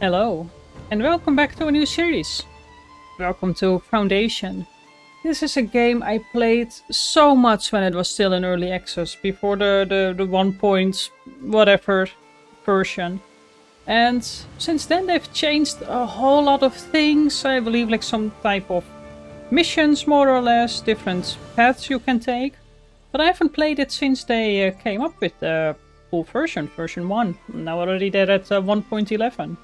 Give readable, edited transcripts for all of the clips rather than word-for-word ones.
Hello, and welcome back to a new series. Welcome to Foundation. This is a game I played so much when it was still in early access, before the 1 point whatever version. And since then they've changed a whole lot of things. I believe like some type of missions more or less, different paths you can take. But I haven't played it since they came up with the full version, version 1. Now already they're at 1.11.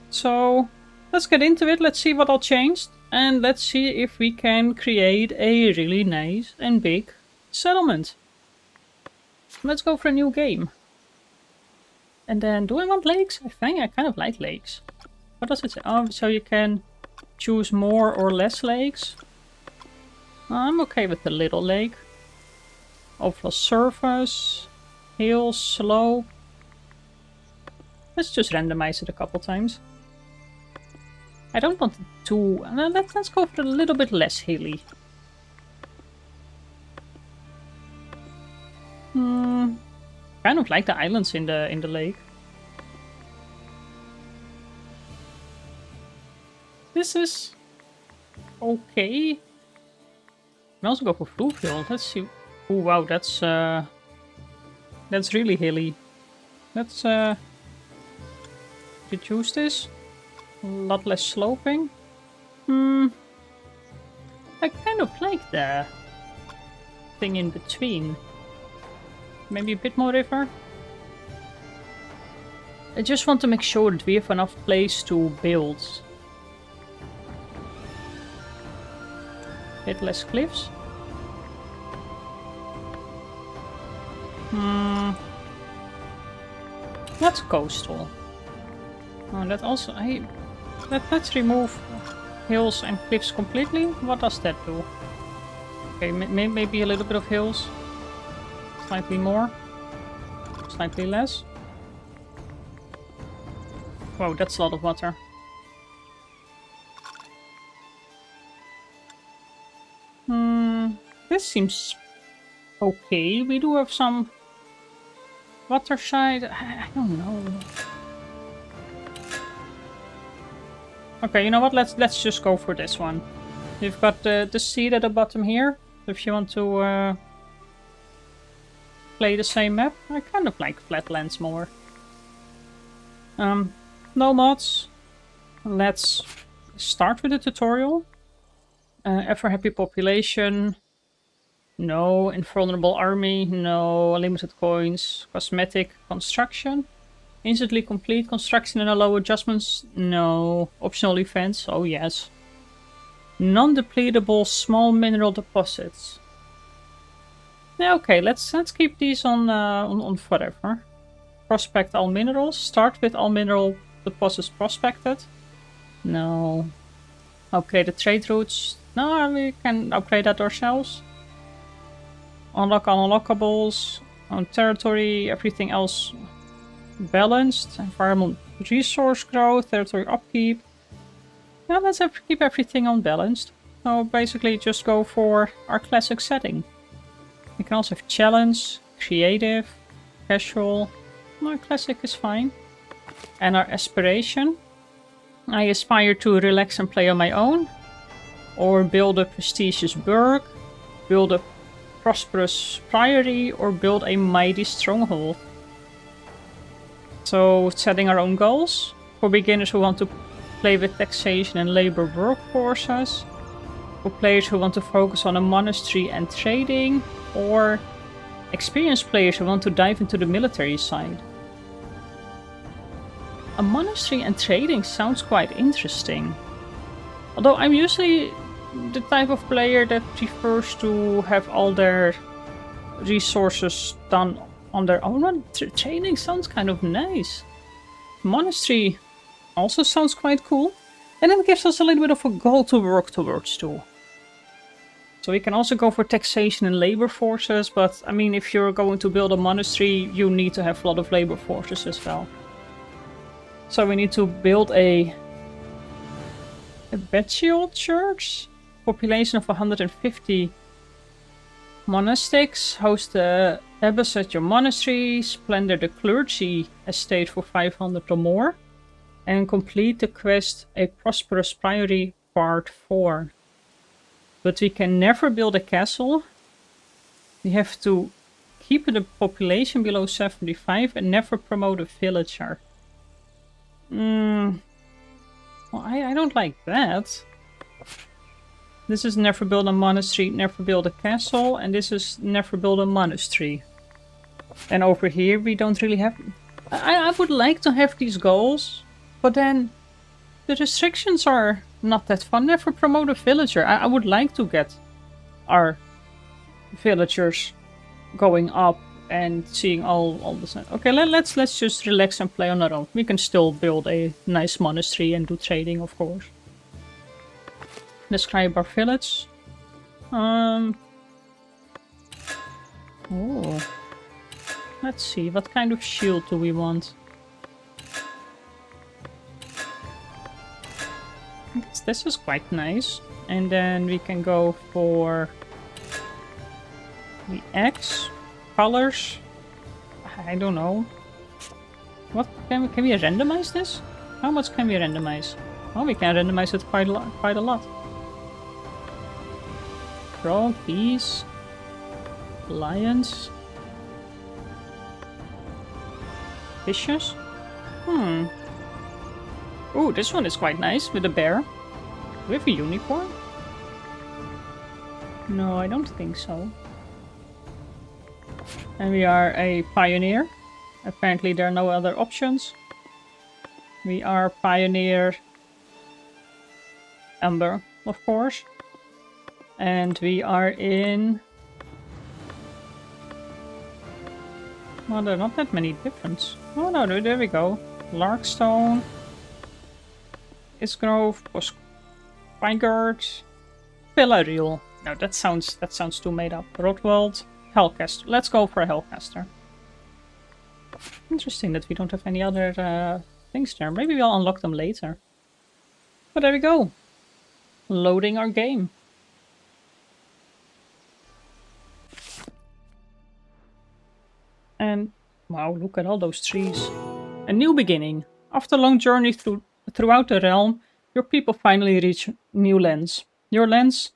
So let's get into it, let's see what all changed, and let's see if we can create a really nice and big settlement. Let's go for a new game. And then, do I want lakes? I think I kind of like lakes. What does it say? Oh, so you can choose more or less lakes. I'm okay with the little lake. Overall surface, hills, slope. Let's just randomize it a couple times. I don't want it too... let's go for a little bit less hilly. Kind of like the islands in the lake. This is okay. You can also go for fluvial. Let's see. Oh wow, that's really hilly. Let's reduce this. A lot less sloping. I kind of like the thing in between. Maybe a bit more river. I just want to make sure that we have enough place to build. Bit less cliffs. That's coastal. Oh, that also... Let's remove hills and cliffs completely. What does that do? Okay, maybe a little bit of hills. Slightly more. Slightly less. Wow, that's a lot of water. This seems okay. We do have some water side. I don't know. Okay, you know what? Let's just go for this one. You've got the seed at the bottom here. If you want to play the same map, I kind of like flatlands more. No mods. Let's start with the tutorial. Ever happy population. No. Invulnerable army. No. Limited coins. Cosmetic construction. Instantly complete construction and allow adjustments. No. Optional events. Oh yes. Non-depletable small mineral deposits. Yeah, okay. Let's keep these on forever. Prospect all minerals. Start with all mineral deposits prospected. No. Okay, the trade routes. No, we can upgrade that ourselves. Unlock unlockables. On territory, everything else balanced. Environment resource growth, territory upkeep. Yeah, let's keep everything unbalanced. So basically just go for our classic setting. We can also have challenge, creative, casual. No, classic is fine. And our aspiration. I aspire to relax and play on my own. Or build a prestigious burg. Build a prosperous priory. Or build a mighty stronghold. So, setting our own goals. For beginners who want to play with taxation and labor workforces. For players who want to focus on a monastery and trading. Or experienced players who want to dive into the military side. A monastery and trading sounds quite interesting. Although I'm usually the type of player that prefers to have all their resources done on their own. Trading sounds kind of nice. Monastery also sounds quite cool. And it gives us a little bit of a goal to work towards too. So we can also go for taxation and labor forces. But I mean, if you're going to build a monastery, you need to have a lot of labor forces as well. So we need to build a abbatial church. Population of 150 monastics. Host the abbess at your monastery. Splendor the clergy estate for 500 or more. and complete the quest A Prosperous Priory Part 4. But we can never build a castle. We have to keep the population below 75 and never promote a villager. Well, I don't like that. This is never build a monastery, never build a castle, and this is never build a monastery. And over here we don't really have... I would like to have these goals, but then the restrictions are not that fun. Never promote a villager. I would like to get our villagers going up and seeing all this. Okay, let's just relax and play on our own. We can still build a nice monastery and do trading, of course. Describe our village. Oh. Let's see, what kind of shield do we want? I guess this is quite nice. And then we can go for the X colors. I don't know. What can we randomize this? How much can we randomize? Oh, we can randomize it quite a lot. Frog, bees, lions, fishes. Ooh, this one is quite nice with a bear. Do we have a unicorn? No, I don't think so. And we are a pioneer. Apparently there are no other options. We are pioneer Amber, of course. And we are in... Well, there are not that many difference. Oh no, there we go. Larkstone. Isgrove, Spygard, Pillaril. No, that sounds too made up. Rotwald, Hellcaster. Let's go for a Hellcaster. Interesting that we don't have any other things there. Maybe we'll unlock them later. But there we go. Loading our game. And wow, look at all those trees. A new beginning. After a long journey throughout the realm, your people finally reach new lands. Your lands,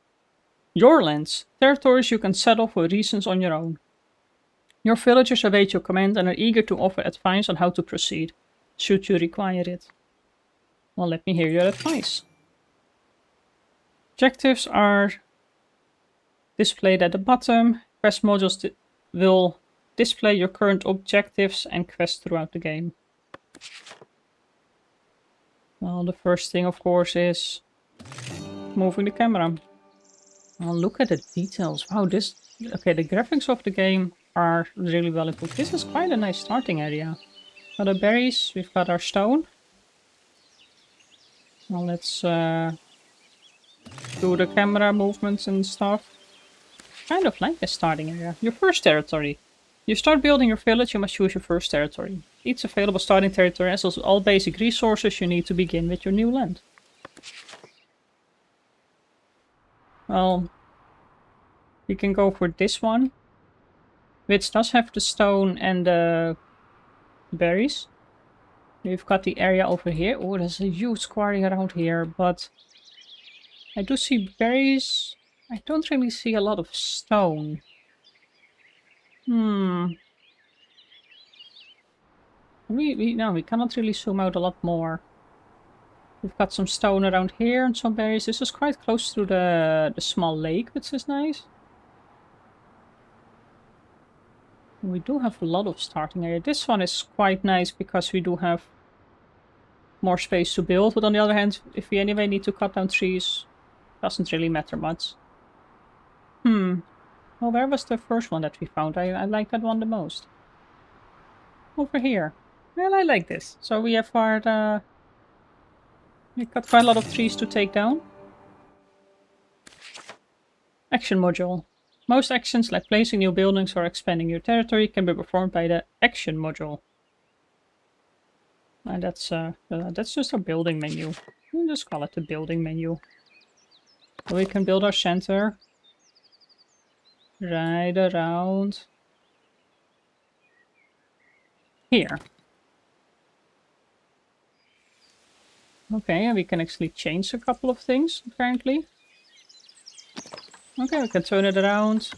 territories you can settle for reasons on your own. Your villagers await your command and are eager to offer advice on how to proceed, should you require it. Well, let me hear your advice. Objectives are displayed at the bottom. Quest modules will display your current objectives and quests throughout the game. Well, the first thing, of course, is moving the camera. Well, look at the details. Wow, this... Okay, the graphics of the game are really well improved. This is quite a nice starting area. Got our berries, we've got our stone. Well, let's do the camera movements and stuff. Kind of like the starting area. Your first territory. You start building your village, you must choose your first territory. Each available starting territory has also all basic resources you need to begin with your new land. Well, we can go for this one, which does have the stone and the berries. We've got the area over here. Oh, there's a huge quarry around here, but I do see berries. I don't really see a lot of stone. No, we cannot really zoom out a lot more. We've got some stone around here and some berries. This is quite close to the small lake, which is nice. We do have a lot of starting area. This one is quite nice because we do have more space to build. But on the other hand, if we anyway need to cut down trees, doesn't really matter much. Well, where was the first one that we found? I like that one the most. Over here. Well, I like this. So we have our... We've got quite a lot of trees to take down. Action module. Most actions, like placing new buildings or expanding your territory, can be performed by the action module. And that's just our building menu. We'll just call it the building menu. So we can build our center right around here. Okay, and we can actually change a couple of things, apparently. Okay, we can turn it around.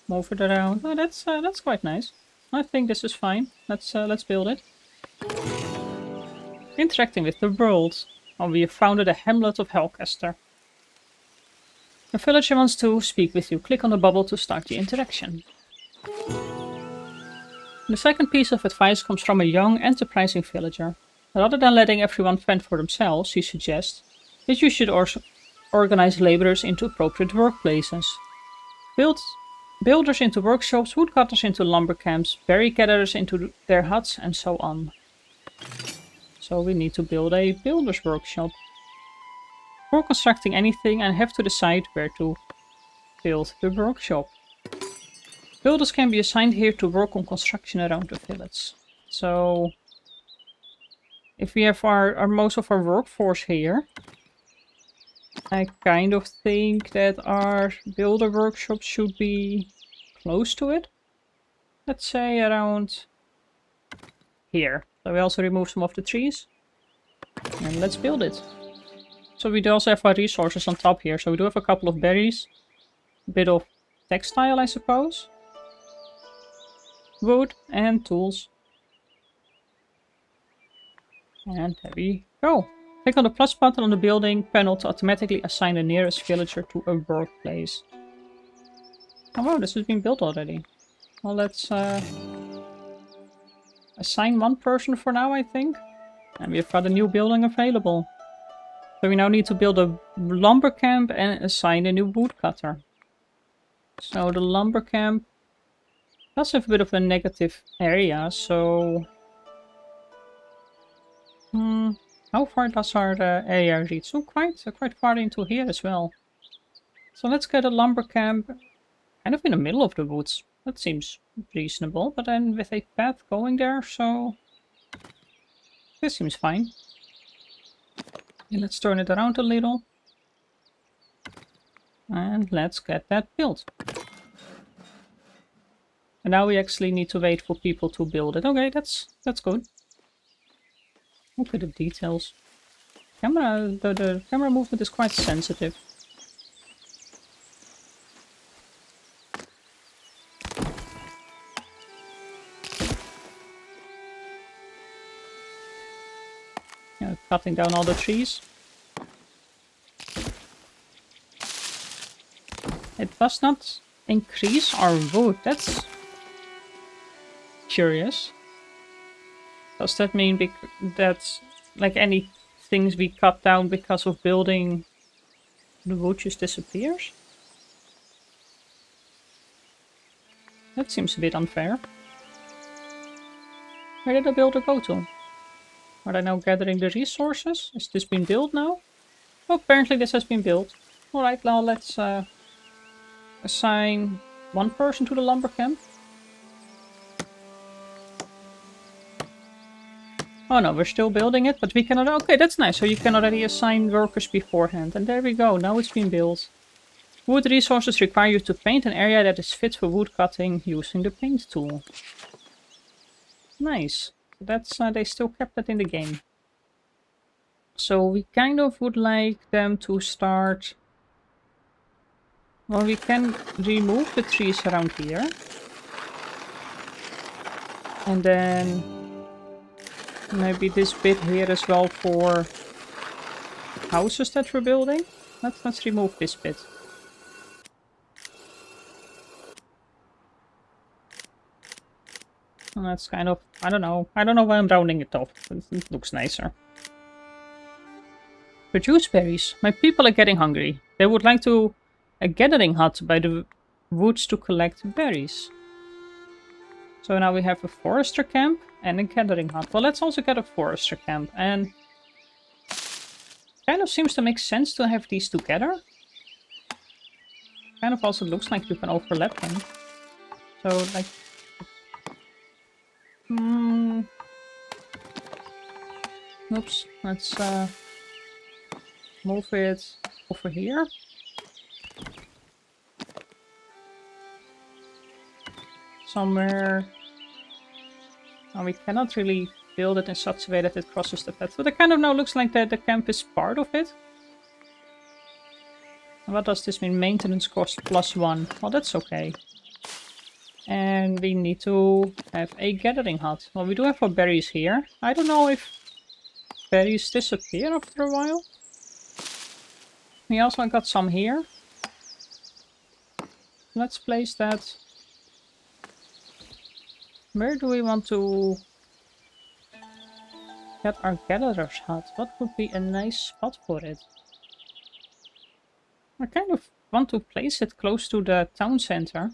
Move it around. Oh, that's quite nice. I think this is fine. Let's build it. Interacting with the world. Oh, we have founded a hamlet of Hellcaster. A villager wants to speak with you. Click on the bubble to start the interaction. The second piece of advice comes from a young, enterprising villager. Rather than letting everyone fend for themselves, he suggests that you should organize laborers into appropriate workplaces. Build builders into workshops, woodcutters into lumber camps, berry gatherers into their huts, and so on. So we need to build a builder's workshop. Before constructing anything, I have to decide where to build the workshop. Builders can be assigned here to work on construction around the village. So if we have our most of our workforce here, I kind of think that our builder workshop should be close to it. Let's say around here. So we also remove some of the trees. And let's build it. So we do also have our resources on top here. So we do have a couple of berries. A bit of textile, I suppose. Wood and tools. And there we go. Click on the plus button on the building panel to automatically assign the nearest villager to a workplace. Oh wow, this has been built already. Well, let's assign one person for now, I think. And we've got a new building available. So we now need to build a lumber camp and assign a new woodcutter. So the lumber camp does have a bit of a negative area, so... how far does our area reach? So quite far into here as well. So let's get a lumber camp kind of in the middle of the woods. That seems reasonable, but then with a path going there, so... this seems fine. And let's turn it around a little. And let's get that built. And now we actually need to wait for people to build it. Okay, that's good. Look at the details. The camera movement is quite sensitive. Yeah, cutting down all the trees. It does not increase our wood. That's curious. Does that mean that, like, any things we cut down because of building, the wood just disappears? That seems a bit unfair. Where did the builder go to? Are they now gathering the resources? Has this been built now? Oh, apparently this has been built. Alright, now let's assign one person to the lumber camp. Oh no, we're still building it, but we cannot... okay, that's nice. So you can already assign workers beforehand. And there we go, now it's been built. Wood resources require you to paint an area that is fit for wood cutting using the paint tool. Nice. So that's... they still kept that in the game. So we kind of would like them to start... well, we can remove the trees around here. And then... maybe this bit here as well for houses that we're building. Let's remove this bit. And that's kind of... I don't know why I'm rounding it off. It looks nicer. Produce berries. My people are getting hungry. They would like to... a gathering hut by the woods to collect berries. So now we have a forester camp and a gathering hut. Well, let's also get a forester camp. And kind of seems to make sense to have these together. Kind of also looks like you can overlap them. So, like... oops. Let's move it over here. Somewhere... oh, we cannot really build it in such a way that it crosses the path. So it kind of now looks like the camp is part of it. What does this mean? Maintenance cost +1. Well, that's okay. And we need to have a gathering hut. Well, we do have our berries here. I don't know if berries disappear after a while. We also got some here. Let's place that. Where do we want to get our gatherer's hut? What would be a nice spot for it? I kind of want to place it close to the town center.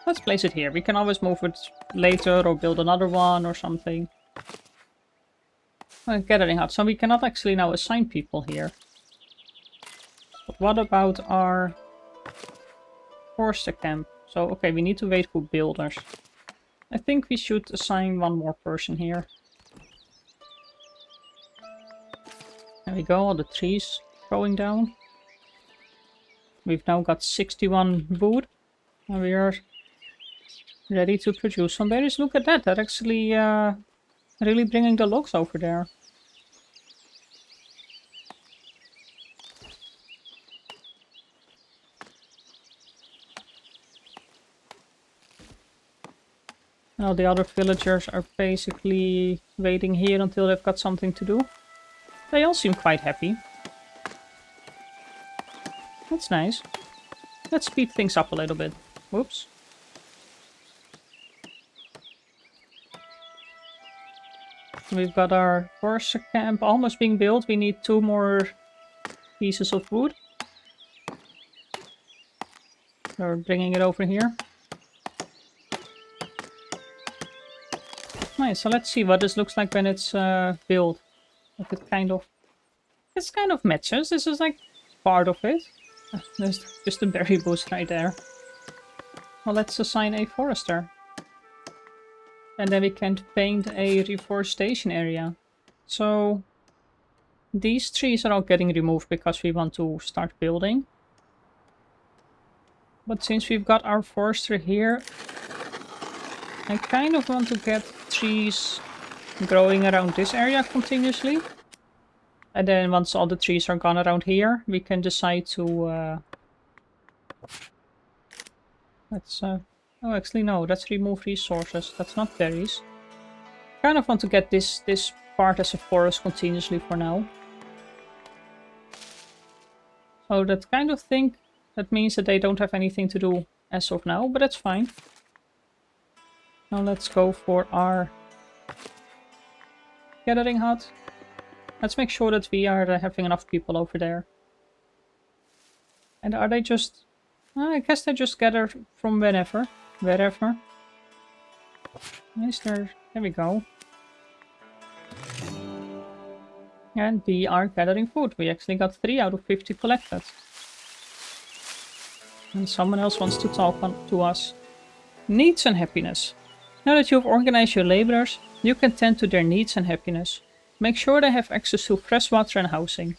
Let's place it here. We can always move it later or build another one or something. A gathering hut. So we cannot actually now assign people here. But what about our forester camp? So, okay, we need to wait for builders. I think we should assign one more person here. There we go, all the trees growing down. We've now got 61 wood. And we are ready to produce some berries. Look at that, they're actually really bringing the logs over there. Now the other villagers are basically waiting here until they've got something to do. They all seem quite happy. That's nice. Let's speed things up a little bit. Whoops. We've got our forester camp almost being built. We need 2 more pieces of wood. We're bringing it over here. Nice, so let's see what this looks like when it's built. If it kind of matches. This is like part of it. There's just a berry bush right there. Well, let's assign a forester. And then we can paint a reforestation area. So these trees are all getting removed because we want to start building. But since we've got our forester here, I kind of want to get trees growing around this area continuously. And then once all the trees are gone around here, we can decide to... oh, actually no, let's remove resources. That's not berries. Kind of want to get this part as a forest continuously for now. So that kind of thing, that means that they don't have anything to do as of now, but that's fine. Now let's go for our gathering hut. Let's make sure that we are having enough people over there. And are they just... I guess they just gather from wherever. Nice, there we go. And we are gathering food. We actually got 3 out of 50 collected. And someone else wants to talk to us. Needs and happiness. Now that you've organized your laborers, you can tend to their needs and happiness. Make sure they have access to fresh water and housing.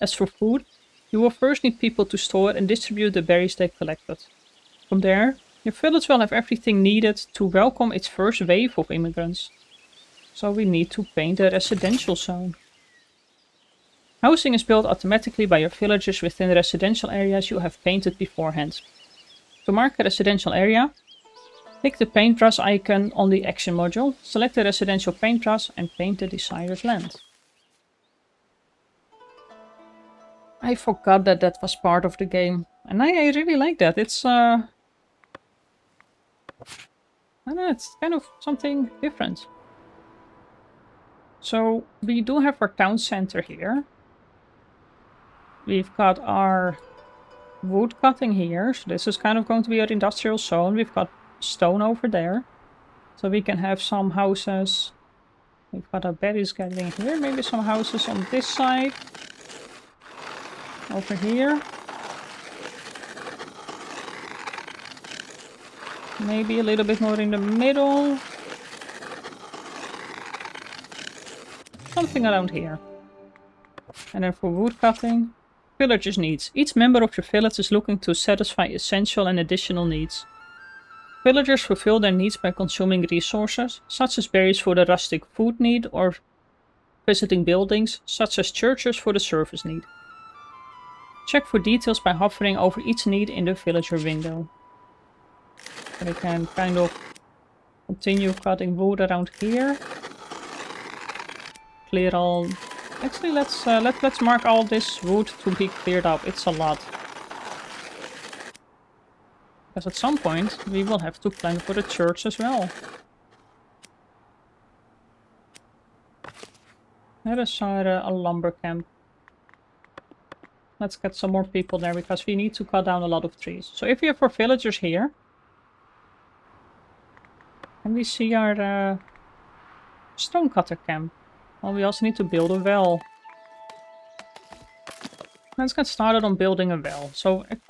As for food, you will first need people to store and distribute the berries they collected. From there, your village will have everything needed to welcome its first wave of immigrants. So we need to paint a residential zone. Housing is built automatically by your villagers within the residential areas you have painted beforehand. To mark a residential area, click the paintbrush icon on the action module, select the residential paintbrush and paint the desired land. I forgot that that was part of the game, and I really like that. It's I don't know, it's kind of something different. So we do have our town center here. We've got our wood cutting here, so this is kind of going to be our industrial zone. We've got stone over there, so we can have some houses. We've got our berries gathering here, maybe some houses on this side. Over here. Maybe a little bit more in the middle. Something around here. And then for wood cutting, villagers' needs. Each member of your village is looking to satisfy essential and additional needs. Villagers fulfill their needs by consuming resources, such as berries for the rustic food need, or visiting buildings, such as churches for the service need. Check for details by hovering over each need in the villager window. And we can kind of continue cutting wood around here. Clear all. Actually, let's mark all this wood to be cleared up. It's a lot. Because at some point we will have to plan for the church as well. That is a lumber camp. Let's get some more people there because we need to cut down a lot of trees. So if we have our villagers here, and we see our stonecutter camp. Well, we also need to build a well. Let's get started on building a well. So it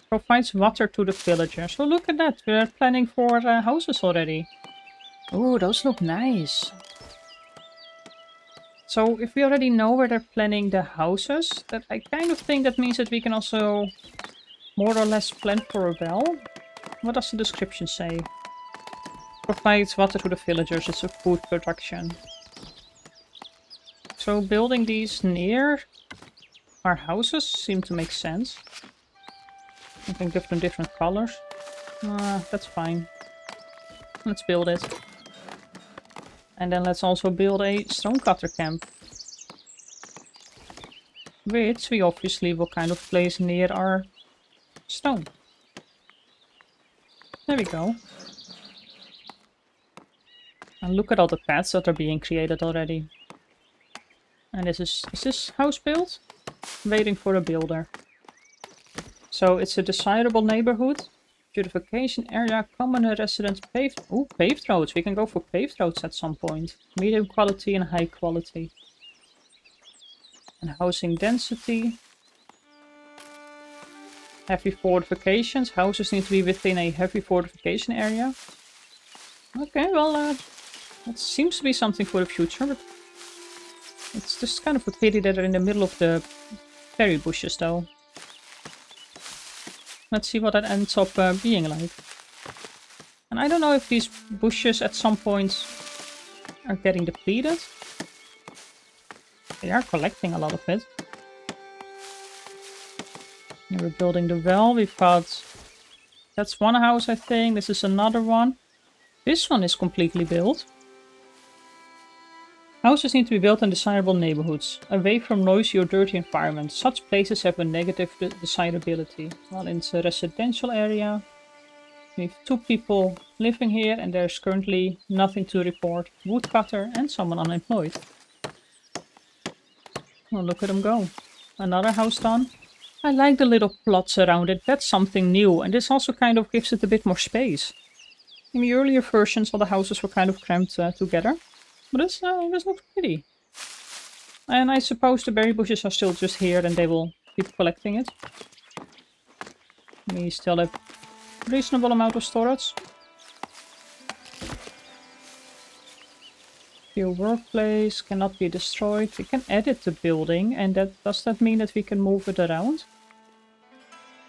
provides water to the villagers. So look at that. We're planning for houses already. Oh, those look nice. So if we already know where they're planning the houses, that I kind of think that means that we can also more or less plan for a well. What does the description say? Provides water to the villagers. It's a food production. So building these near our houses seem to make sense. I can give them different colors. That's fine. Let's build it. And then let's also build a stonecutter camp. Which we obviously will kind of place near our stone. There we go. And look at all the paths that are being created already. And is this house built? Waiting for a builder. So it's a desirable neighborhood. Beautification area, common residents, paved... Ooh, paved roads. We can go for paved roads at some point. Medium quality and high quality. And housing density. Heavy fortifications. Houses need to be within a heavy fortification area. Okay, well, that seems to be something for the future, but it's just kind of a pity that they're in the middle of the berry bushes, though. Let's see what that ends up being like. And I don't know if these bushes at some point are getting depleted. They are collecting a lot of it. And we're building the well. We've got... That's one house, I think. This is another one. This one is completely built. Houses need to be built in desirable neighborhoods, away from noisy or dirty environments. Such places have a negative desirability. While in the residential area, we have 2 people living here and there's currently nothing to report. Woodcutter and someone unemployed. Well, look at them go. Another house done. I like the little plots around it. That's something new. And this also kind of gives it a bit more space. In the earlier versions, all the houses were kind of cramped together. But this looks pretty. And I suppose the berry bushes are still just here and they will keep collecting it. We still have a reasonable amount of storage. Your workplace cannot be destroyed. We can edit the building, and does that mean that we can move it around?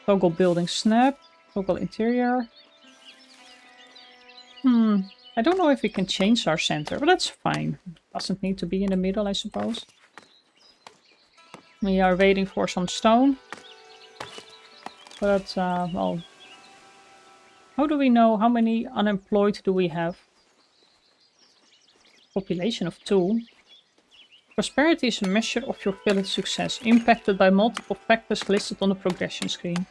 Toggle building snap. Toggle interior. I don't know if we can change our center, but that's fine. Doesn't need to be in the middle, I suppose. We are waiting for some stone. But, well... How do we know how many unemployed do we have? Population of 2. Prosperity is a measure of your village success, impacted by multiple factors listed on the progression screen.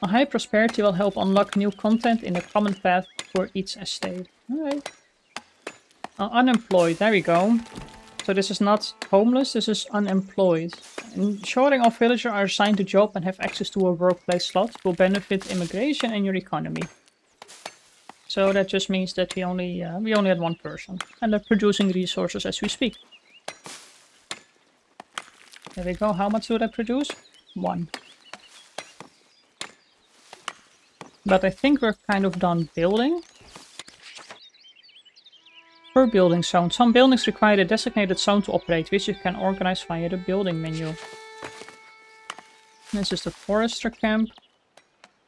A high prosperity will help unlock new content in the common path for each estate. Alright. Unemployed, there we go. So this is not homeless, this is unemployed. Ensuring all villagers are assigned a job and have access to a workplace slot will benefit immigration and your economy. So that just means that we only had 1 person. And they're producing resources as we speak. There we go. How much do they produce? 1. But I think we're kind of done building. Per building zone. Some buildings require a designated zone to operate, which you can organize via the building menu. This is the forester camp.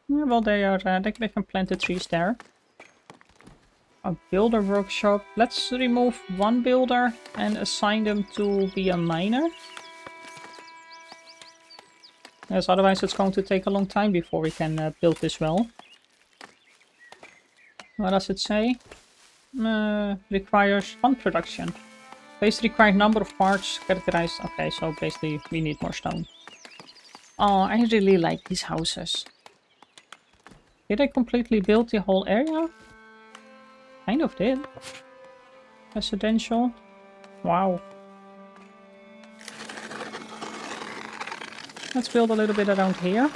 Yeah, well, they can plant the trees there. A builder workshop. Let's remove one builder and assign them to be a miner. Yes, otherwise it's going to take a long time before we can build this well. What does it say? Requires one production. Base required number of parts characterized. Okay, so basically we need more stone. Oh, I really like these houses. Did I completely build the whole area? Kind of did. Residential. Wow. Let's build a little bit around here.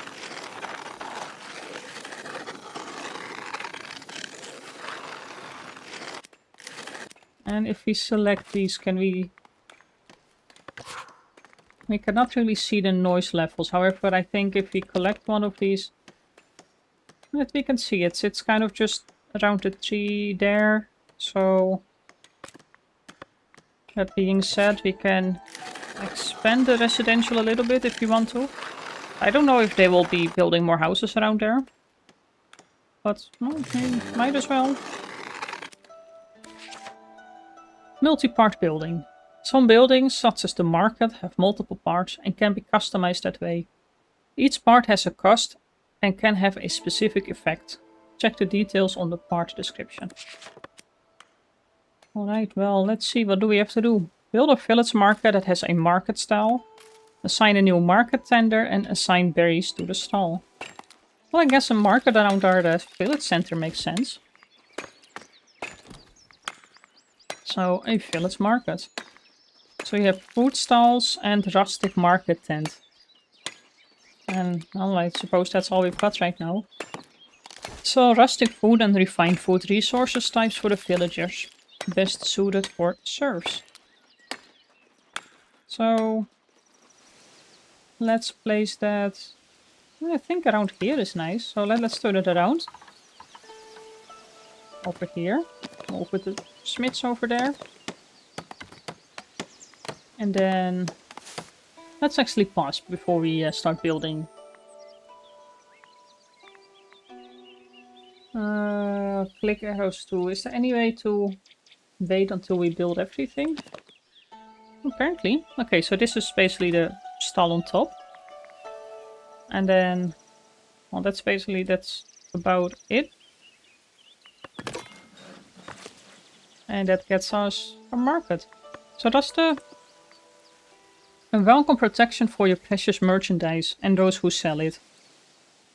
And if we select these, can we... We cannot really see the noise levels. However, I think if we collect one of these... we can see it. It's kind of just around the tree there. So... That being said, we can expand the residential a little bit if we want to. I don't know if they will be building more houses around there. But, well, might as well. Multi-part building. Some buildings, such as the market, have multiple parts and can be customized that way. Each part has a cost and can have a specific effect. Check the details on the part description. Alright, well, let's see, what do we have to do? Build a village market that has a market style. Assign a new market tender and assign berries to the stall. Well, I guess a market around our village center makes sense. So, a village market. So you have food stalls and rustic market tent. And, well, I suppose that's all we've got right now. So, rustic food and refined food resources types for the villagers. Best suited for serfs. So, let's place that... I think around here is nice. So let's turn it around. Over here. Move with the smiths over there. And then... Let's actually pause before we start building. Click arrows to... Is there any way to wait until we build everything? Apparently. Okay, so this is basically the stall on top. And then... Well, that's about it. And that gets us a market. So that's the... A welcome protection for your precious merchandise and those who sell it.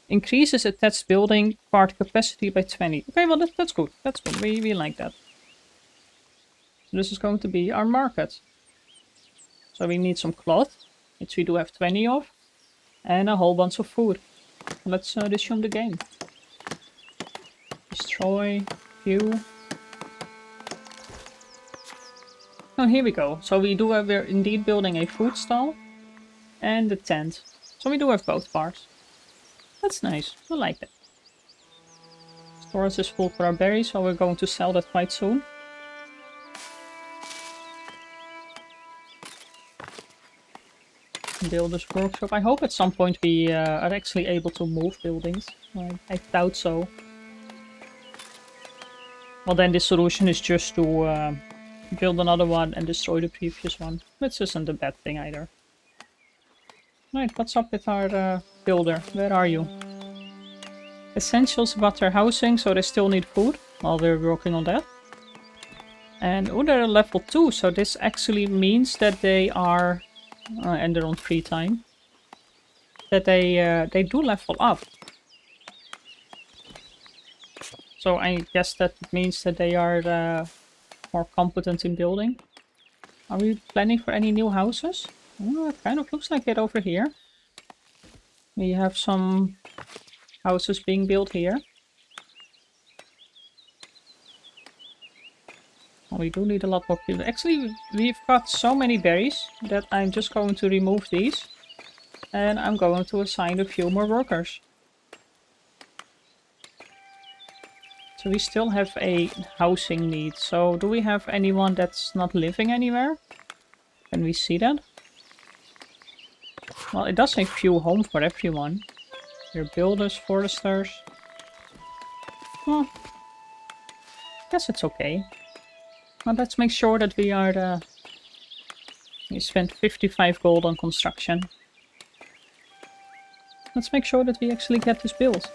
Increases attached building part capacity by 20. Okay, well that's good. That's good. We like that. So this is going to be our market. So we need some cloth, which we do have 20 of. And a whole bunch of food. Let's resume the game. Destroy. View. Oh, here we go. So we're indeed building a food stall. And a tent. So we do have both parts. That's nice. I like that. Storage is full for our berries, so we're going to sell that quite soon. Builder's workshop. I hope at some point we are actually able to move buildings. I doubt so. Well, then the solution is just to build another one and destroy the previous one. Which isn't a bad thing either. Right, what's up with our builder? Where are you? Essentials about their housing, so they still need food. While we're working on that. And oh, they're level 2, so this actually means that they are... and they're on free time. That they do level up. So I guess that means that they are more competent in building. Are we planning for any new houses? Oh, it kind of looks like it over here. We have some houses being built here. Oh, we do need a lot more people. Actually, we've got so many berries that I'm just going to remove these. And I'm going to assign a few more workers. So we still have a housing need. So do we have anyone that's not living anywhere? Can we see that? Well, it does say few home for everyone. Here, builders, foresters. Oh. Guess it's okay. But let's make sure that we are we spent 55 gold on construction. Let's make sure that we actually get this built.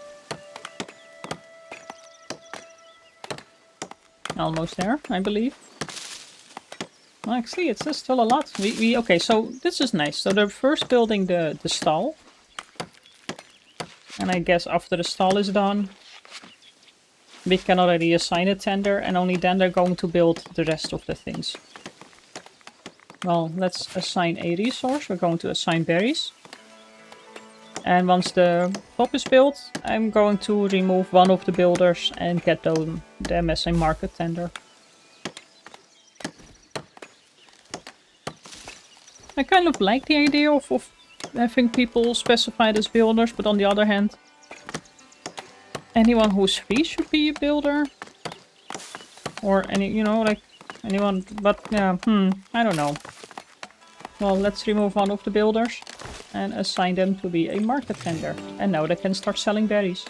Almost there, I believe. Well, actually, it's still a lot. Okay, so this is nice. So they're first building the stall. And I guess after the stall is done, we can already assign a tender, and only then they're going to build the rest of the things. Well, let's assign a resource. We're going to assign berries. And once the top is built, I'm going to remove one of the builders and get them as a market tender. I kind of like the idea of having people specified as builders, but on the other hand, anyone who's free should be a builder. Or any, you know, like anyone, but yeah, I don't know. Well, let's remove one of the builders and assign them to be a market tender. And now they can start selling berries.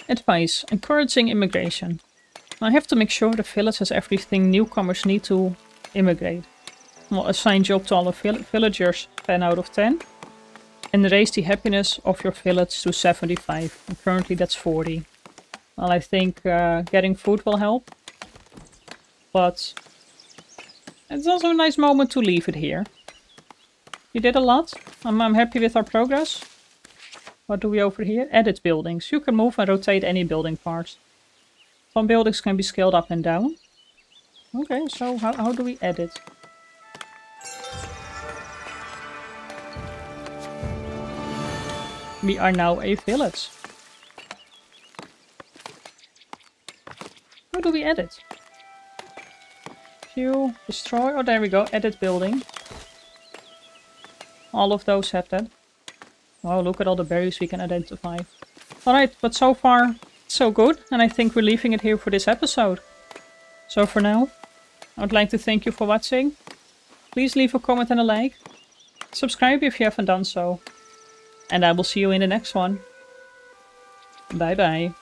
Advice: encouraging immigration. I have to make sure the village has everything newcomers need to immigrate. We'll assign job to all the villagers 10 out of 10. And raise the happiness of your village to 75. And currently that's 40. Well, I think getting food will help. But it's also a nice moment to leave it here. You did a lot. I'm happy with our progress. What do we over here? Edit buildings. You can move and rotate any building parts. Some buildings can be scaled up and down. Okay, so how do we edit? We are now a village. How do we edit? View, destroy, oh there we go, edit building. All of those have that. Wow, look at all the berries we can identify. Alright, but so far, so good. And I think we're leaving it here for this episode. So for now, I would like to thank you for watching. Please leave a comment and a like. Subscribe if you haven't done so. And I will see you in the next one. Bye bye.